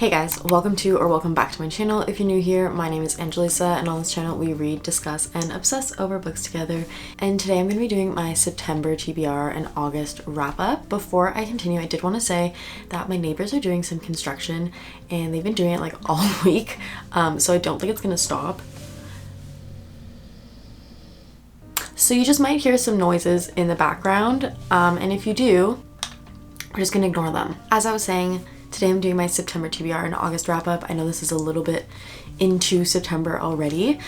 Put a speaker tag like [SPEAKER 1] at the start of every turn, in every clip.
[SPEAKER 1] Hey guys, welcome to or welcome back to my channel. If you're new here, my name is Angelisa and on this channel we read, discuss, and obsess over books together. And today I'm going to be doing my September TBR and August wrap up. Before I continue, I did want to say that my neighbors are doing some construction and they've been doing it like all week, so I don't think it's going to stop. So you just might hear some noises in the background, and if you do, we're just going to ignore them. As I was saying, today I'm doing my September TBR and August wrap up. I know this is a little bit into September already,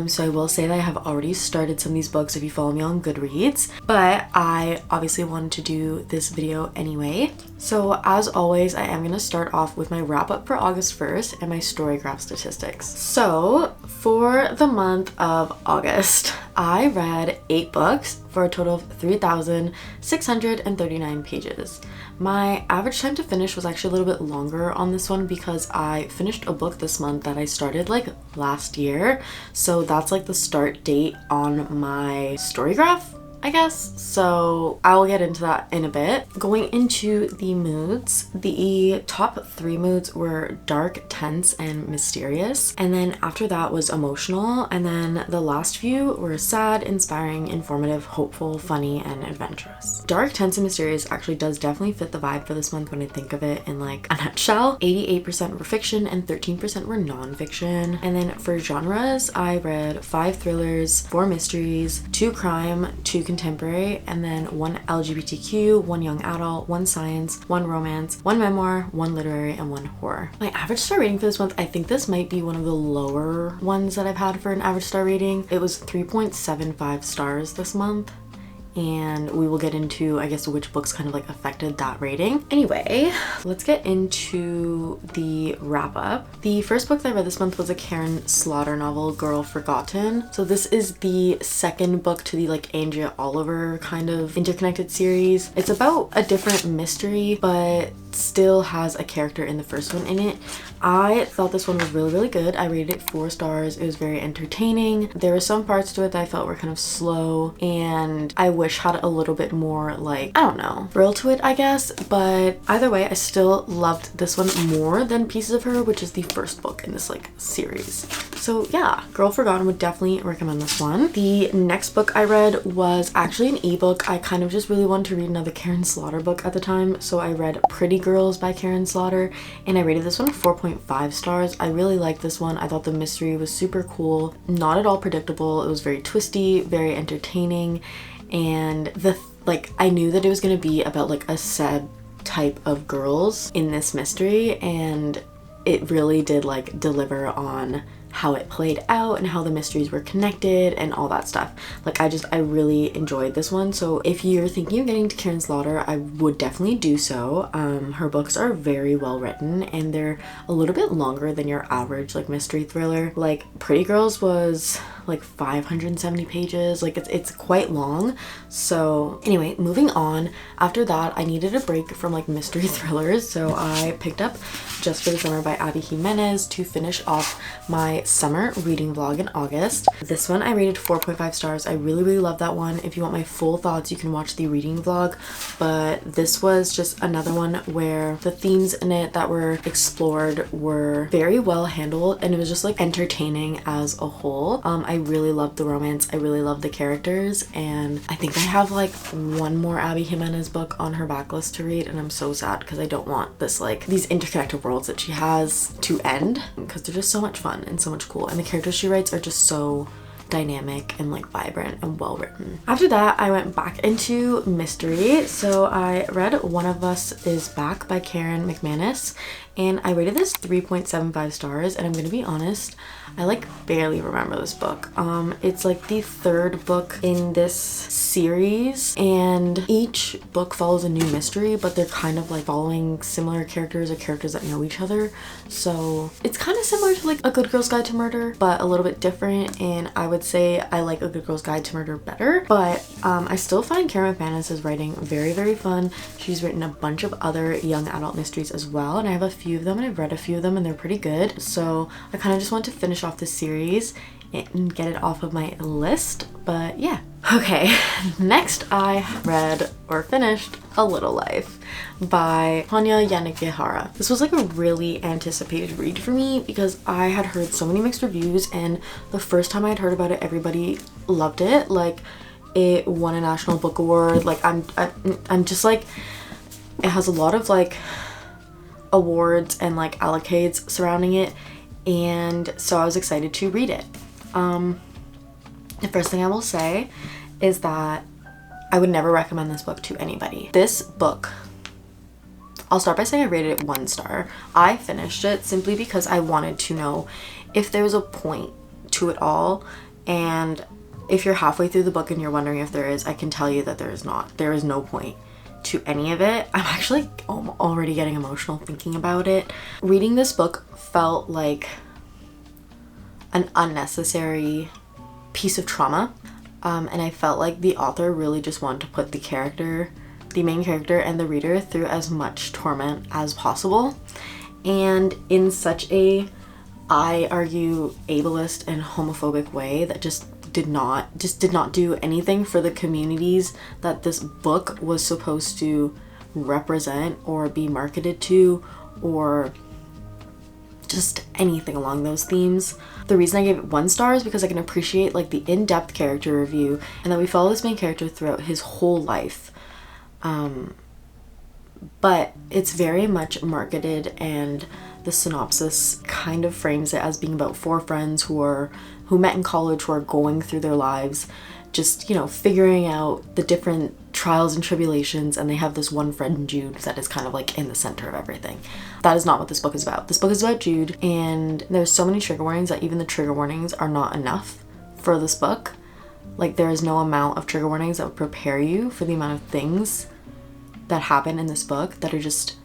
[SPEAKER 1] so I will say that I have already started some of these books if you follow me on Goodreads, but I obviously wanted to do this video anyway. So as always, I am going to start off with my wrap up for August 1st and my Storygraph statistics. So for the month of August, I read 8 books for a total of 3,639 pages. My average time to finish was actually a little bit longer on this one because I finished a book this month that I started like last year. So that's like the start date on my Storygraph, I guess. So I will get into that in a bit. Going into the moods, the top 3 moods were dark, tense, and mysterious. And then after that was emotional. And then the last few were sad, inspiring, informative, hopeful, funny, and adventurous. Dark, tense, and mysterious actually does definitely fit the vibe for this month when I think of it in like a nutshell. 88% were fiction and 13% were non-fiction. And then for genres, I read 5 thrillers, 4 mysteries, 2 crime, 2 contemporary, and then 1 LGBTQ, 1 young adult, 1 science, 1 romance, 1 memoir, 1 literary, and 1 horror. My average star rating for this month, I think this might be one of the lower ones that I've had for an average star rating. It was 3.75 stars this month, and we will get into, I guess, which books kind of like affected that rating. Anyway, let's get into the wrap up. The first book that I read this month was a Karin Slaughter novel, Girl Forgotten. So this is the second book to the like Andrea Oliver kind of interconnected series. It's about a different mystery, but still has a character in the first one in it. I thought this one was really good. I rated it 4 stars. It was very entertaining. There were some parts to it that I felt were kind of slow and I wish had a little bit more like, I don't know, thrill to it, I guess. But either way, I still loved this one more than Pieces of Her, which is the first book in this like series. So yeah, Girl Forgotten, would definitely recommend this one. The next book I read was actually an ebook. I kind of just really wanted to read another Karin Slaughter book at the time, so I read Pretty Girls by Karin Slaughter, and I rated this one 4.5 stars. I really liked this one. I thought the mystery was super cool, not at all predictable. It was very twisty, very entertaining, and I knew that it was going to be about like a sad type of girls in this mystery, and it really did like deliver on how it played out and how the mysteries were connected and all that stuff. Like I really enjoyed this one. So if you're thinking of getting to Karin Slaughter, I would definitely do so. Her books are very well written and they're a little bit longer than your average like mystery thriller. Like Pretty Girls was like 570 pages. Like it's quite long. So anyway, moving on. After that, I needed a break from like mystery thrillers, so I picked up Just for the Summer by Ali Jimenez to finish off my summer reading vlog in August. This one I rated 4.5 stars. I really love that one. If you want my full thoughts, you can watch the reading vlog, but this was just another one where the themes in it that were explored were very well handled and it was just like entertaining as a whole. I really loved the romance. I really loved the characters, and I think I have like one more Abby Jimenez book on her backlist to read, and I'm so sad because I don't want this like these interconnected worlds that she has to end because they're just so much fun and so much cool, and the characters she writes are just so dynamic and like vibrant and well written. After that, I went back into mystery, so I read One of Us Is Back by Karin McManus, and I rated this 3.75 stars, and I'm gonna be honest, I like barely remember this book. It's like the 3rd book in this series, and each book follows a new mystery, but they're kind of like following similar characters or characters that know each other. So it's kind of similar to like A Good Girl's Guide to Murder, but a little bit different, and I would say I like A Good Girl's Guide to Murder better. But I still find Karin McManus' writing very fun. She's written a bunch of other young adult mysteries as well, and I have a few of them and I've read a few of them and they're pretty good. So I kind of just want to finish off this series and get it off of my list. But yeah. Okay, next I read or finished A Little Life by Hanya Yanagihara. This was like a really anticipated read for me because I had heard so many mixed reviews, and the first time I had heard about it, everybody loved it. Like, it won a National Book Award. Like, I'm just like, it has a lot of like awards and like accolades surrounding it, and so I was excited to read it. The first thing I will say is that I would never recommend this book to anybody. This book, I'll start by saying I rated it 1 star. I finished it simply because I wanted to know if there was a point to it all, and if you're halfway through the book and you're wondering if there is, I can tell you that there is not. There is no point to any of it. I'm actually already getting emotional thinking about it. Reading this book felt like an unnecessary piece of trauma, and I felt like the author really just wanted to put the main character and the reader through as much torment as possible, and in such a, I argue, ableist and homophobic way that just did not do anything for the communities that this book was supposed to represent or be marketed to, or just anything along those themes. The reason I gave it 1 star is because I can appreciate like the in-depth character review, and that we follow this main character throughout his whole life. But it's very much marketed, and the synopsis kind of frames it as being about 4 friends who met in college, who are going through their lives, just, you know, figuring out the different trials and tribulations, and they have this one friend, Jude, that is kind of like in the center of everything. That is not what this book is about. This book is about Jude, and there's so many trigger warnings that even the trigger warnings are not enough for this book. Like, there is no amount of trigger warnings that would prepare you for the amount of things that happen in this book that are just,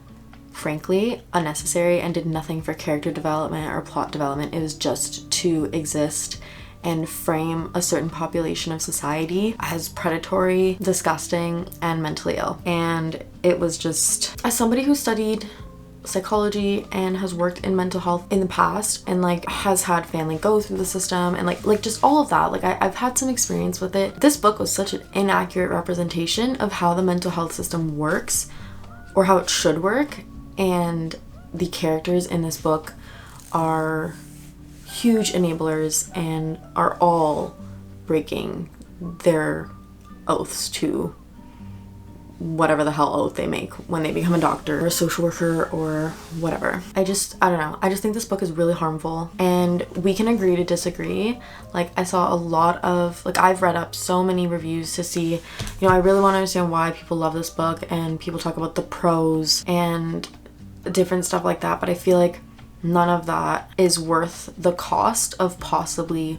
[SPEAKER 1] frankly, unnecessary and did nothing for character development or plot development. It was just to exist and frame a certain population of society as predatory, disgusting, and mentally ill. And it was just, as somebody who studied psychology and has worked in mental health in the past, and like has had family go through the system, and like just all of that, like I've had some experience with it. This book was such an inaccurate representation of how the mental health system works, or how it should work. And the characters in this book are huge enablers and are all breaking their oaths to whatever the hell oath they make when they become a doctor or a social worker or whatever. I don't know. I just think this book is really harmful, and we can agree to disagree. Like, I saw a lot of, like, I've read up so many reviews to see, you know, I really want to understand why people love this book, and people talk about the pros and different stuff like that, but I feel like none of that is worth the cost of possibly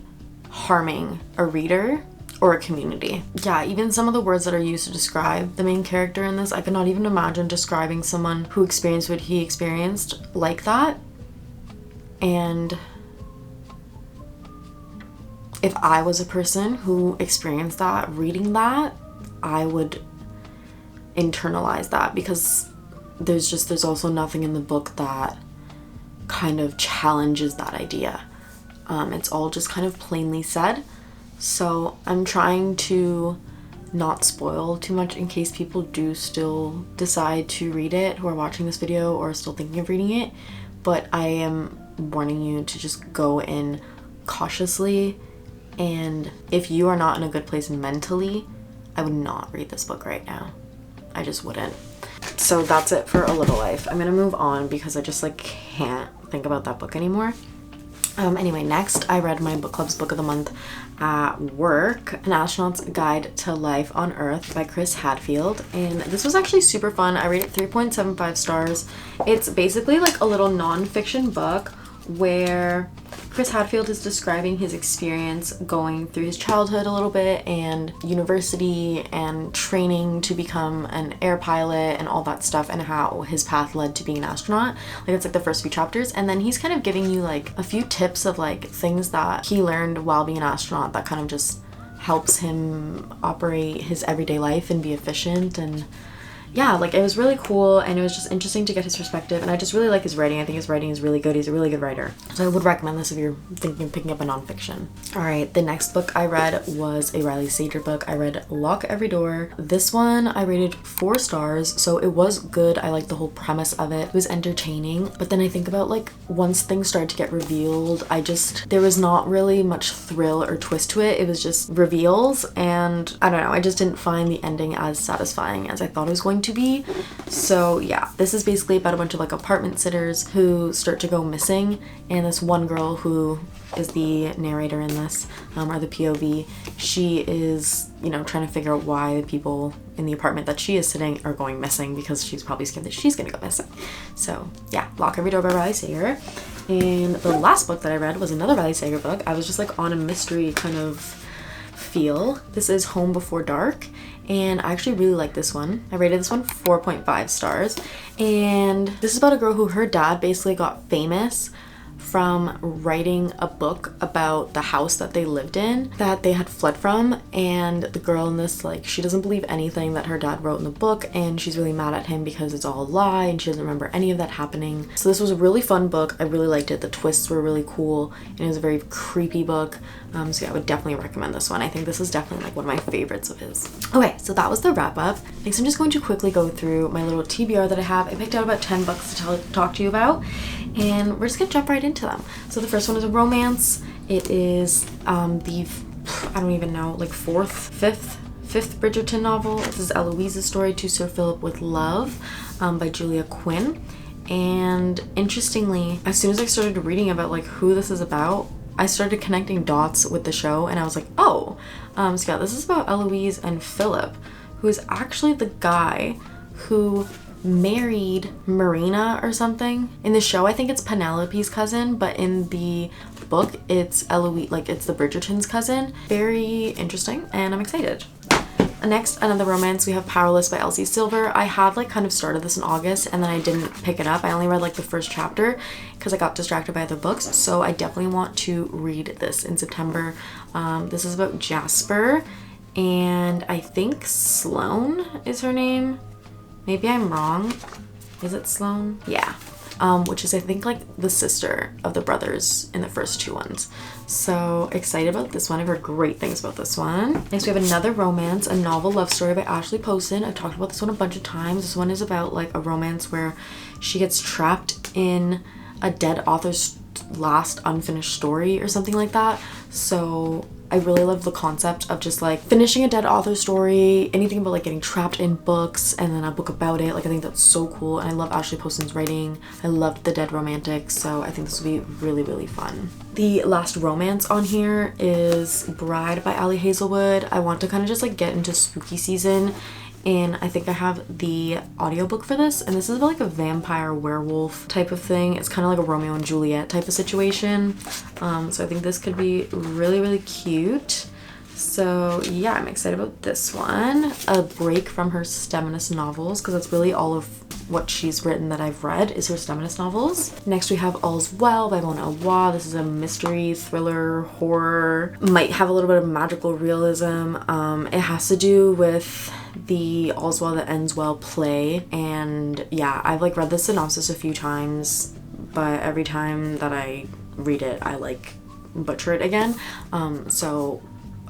[SPEAKER 1] harming a reader or a community. Yeah, even some of the words that are used to describe the main character in this, I could not even imagine describing someone who experienced what he experienced like that. And if I was a person who experienced that, reading that, I would internalize that, because there's also nothing in the book that kind of challenges that idea. It's all just kind of plainly said. So I'm trying to not spoil too much in case people do still decide to read it, who are watching this video or still thinking of reading it. But I am warning you to just go in cautiously, and if you are not in a good place mentally, I would not read this book right now. I just wouldn't. So that's it for A Little Life. I'm gonna move on because I just like can't think about that book anymore. Anyway, next I read my book club's book of the month at work, An Astronaut's Guide to Life on Earth by Chris Hadfield, and this was actually super fun. I rated 3.75 stars. It's basically like a little non-fiction book where Chris Hadfield is describing his experience going through his childhood a little bit, and university and training to become an air pilot and all that stuff, and how his path led to being an astronaut. Like, it's like the first few chapters, and then he's kind of giving you like a few tips of like things that he learned while being an astronaut that kind of just helps him operate his everyday life and be efficient. And yeah, like it was really cool, and it was just interesting to get his perspective, and I just really like his writing. I think his writing is really good. He's a really good writer. So I would recommend this if you're thinking of picking up a nonfiction. All right, the next book I read was a Riley Sager book. I read Lock Every Door. This one I rated 4 stars, so it was good. I liked the whole premise of it. It was entertaining, but then I think about like once things started to get revealed, there was not really much thrill or twist to it. It was just reveals, and I don't know, I just didn't find the ending as satisfying as I thought it was going to be. So yeah, this is basically about a bunch of like apartment sitters who start to go missing, and this one girl who is the narrator in this, or the POV, she is, you know, trying to figure out why the people in the apartment that she is sitting are going missing, because she's probably scared that she's gonna go missing. So yeah, Lock Every Door by Riley Sager. And the last book that I read was another Riley Sager book. I was just like on a mystery kind of feel. This is Home Before Dark, and I actually really like this one. I rated this one 4.5 stars, and this is about a girl who her dad basically got famous from writing a book about the house that they lived in that they had fled from, and the girl in this, like, she doesn't believe anything that her dad wrote in the book, and she's really mad at him because it's all a lie and she doesn't remember any of that happening. So this was a really fun book. I really liked it. The twists were really cool, and it was a very creepy book. So yeah, I would definitely recommend this one. I think this is definitely like one of my favorites of his. Okay, so that was the wrap up. Next, I'm just going to quickly go through my little TBR that I have. I picked out about 10 books to talk to you about, and we're just gonna jump right into them. So the first one is a romance. It is I don't even know, like fifth Bridgerton novel. This is Eloise's story, To Sir Philip with Love, by Julia Quinn. And interestingly, as soon as I started reading about like who this is about, I started connecting dots with the show, and I was like, oh, so yeah, this is about Eloise and Philip, who is actually the guy who married Marina or something. In the show, I think it's Penelope's cousin, but in the book, it's Eloise, like it's the Bridgerton's cousin. Very interesting, and I'm excited. Next, another romance, we have Powerless by Elsie Silver. I had like kind of started this in August, and then I didn't pick it up. I only read like the first chapter because I got distracted by other books, so I definitely want to read this in September. This is about Jasper, and I think Sloane is her name. Maybe I'm wrong. Is it Sloane? Yeah. Which is I think like the sister of the brothers in the first 2 ones. So excited about this one. I've heard great things about this one. Next, we have another romance, a novel love story by Ashley Poston. I've talked about this one a bunch of times. This one is about like a romance where she gets trapped in a dead author's last unfinished story or something like that. So I really love the concept of just like finishing a dead author story, anything about like getting trapped in books and then a book about it. Like I think that's so cool, and I love Ashley Poston's writing. I loved the Dead Romantics, so I think this will be really, really fun. The last romance on here is Bride by Ali Hazelwood. I want to kind of just like get into spooky season, and I think I have the audiobook for this, and this is about like a vampire werewolf type of thing. It's kind of like a Romeo and Juliet type of situation. So I think this could be really, really cute. So yeah, I'm excited about this one. A break from her STEMinist novels, because that's really all of what she's written that I've read is her STEMinist novels. Next, we have All's Well by Mona Awad. This is a mystery, thriller, horror. Might have a little bit of magical realism. It has to do with the All's Well That Ends Well play, and yeah, I've like read the synopsis a few times, but every time that I read it I like butcher it again. So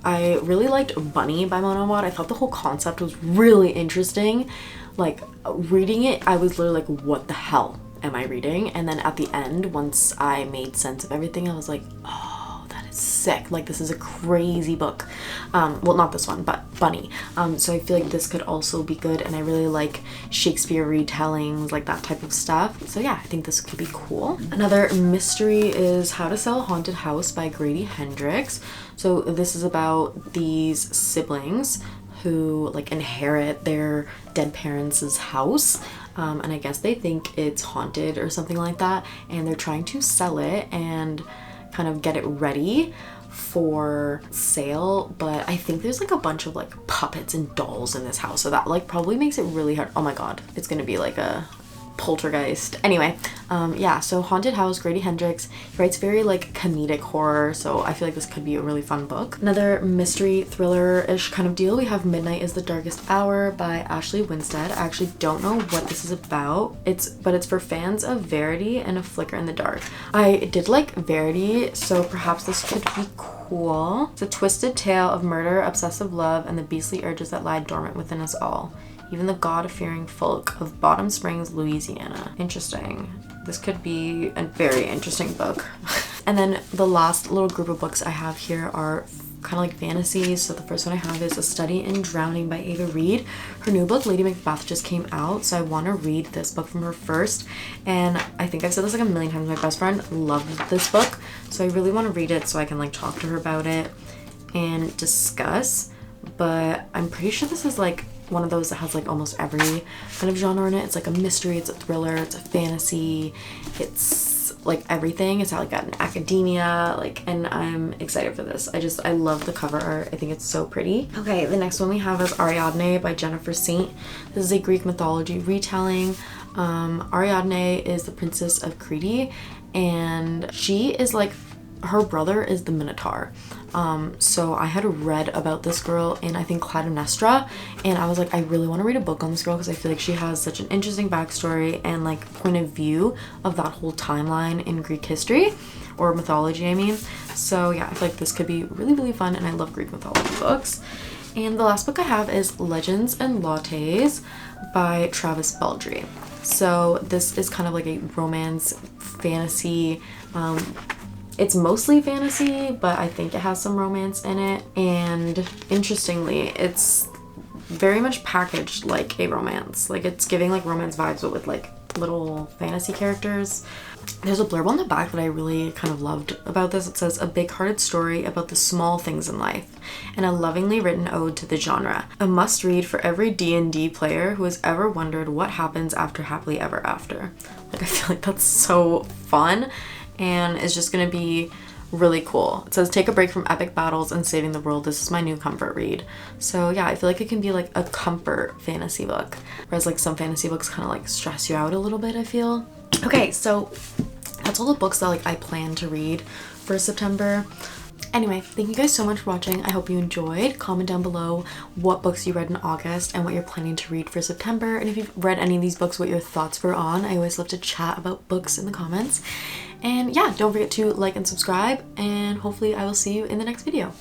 [SPEAKER 1] I really liked Bunny by Mona Awad. I thought the whole concept was really interesting. Like reading it, I was literally like, what the hell am I reading? And then at the end, once I made sense of everything, I was like, oh, that is sick. Like this is a crazy book. Well, not this one, but Bunny. So I feel like this could also be good, and I really like Shakespeare retellings, like that type of stuff. So yeah, I think this could be cool. Another mystery is How to Sell a Haunted House by Grady Hendrix. So this is about these siblings who like inherit their dead parents' house, and I guess they think it's haunted or something like that, and they're trying to sell it and kind of get it ready for sale, but I think there's like a bunch of like puppets and dolls in this house, so that like probably makes it really hard. Oh my god, it's gonna be like a poltergeist. Anyway, yeah, so Haunted House, Grady Hendrix. He writes very like comedic horror, so I feel like this could be a really fun book. Another mystery thriller-ish kind of deal. We have Midnight is the Darkest Hour by Ashley Winstead. I actually don't know what this is about. But it's for fans of Verity and A Flicker in the Dark. I did like Verity, so perhaps this could be cool. It's a twisted tale of murder, obsessive love, and the beastly urges that lie dormant within us all. Even the God-fearing folk of Bottom Springs, Louisiana. Interesting. This could be a very interesting book. And then the last little group of books I have here are kind of like fantasies. So the first one I have is A Study in Drowning by Ava Reed. Her new book, Lady Macbeth, just came out, so I want to read this book from her first. And I think I've said this like a million times. My best friend loved this book, so I really want to read it so I can like talk to her about it and discuss. But I'm pretty sure this is like one of those that has like almost every kind of genre in it. It's like a mystery, it's a thriller, it's a fantasy, it's like everything. It's like got an academia, like, and I'm excited for this. I love the cover art. I think it's so pretty. Okay, the next one we have is Ariadne by Jennifer Saint. This is a Greek mythology retelling. Ariadne is the princess of Crete, and she is like, her brother is the Minotaur. So I had read about this girl in, I think, Clytemnestra, and I was like, I really want to read a book on this girl because I feel like she has such an interesting backstory and like point of view of that whole timeline in Greek history, or mythology, I mean. So yeah, I feel like this could be really, really fun, and I love Greek mythology books. And the last book I have is Legends and Lattes by Travis Baldry. So this is kind of like a romance fantasy. It's mostly fantasy, but I think it has some romance in it. And interestingly, it's very much packaged like a romance. Like, it's giving like romance vibes, but with like little fantasy characters. There's a blurb on the back that I really kind of loved about this. It says, a big-hearted story about the small things in life, and a lovingly written ode to the genre. A must-read for every D&D player who has ever wondered what happens after happily ever after. Like, I feel like that's so fun, and it's just gonna be really cool. It says, take a break from epic battles and saving the world. This is my new comfort read. So yeah, I feel like it can be like a comfort fantasy book, whereas like some fantasy books kind of like stress you out a little bit, I feel. Okay, so that's all the books that like I plan to read for September. Anyway, thank you guys so much for watching. I hope you enjoyed. Comment down below what books you read in August and what you're planning to read for September. And if you've read any of these books, what your thoughts were on. I always love to chat about books in the comments. And yeah, don't forget to like and subscribe, and hopefully I will see you in the next video.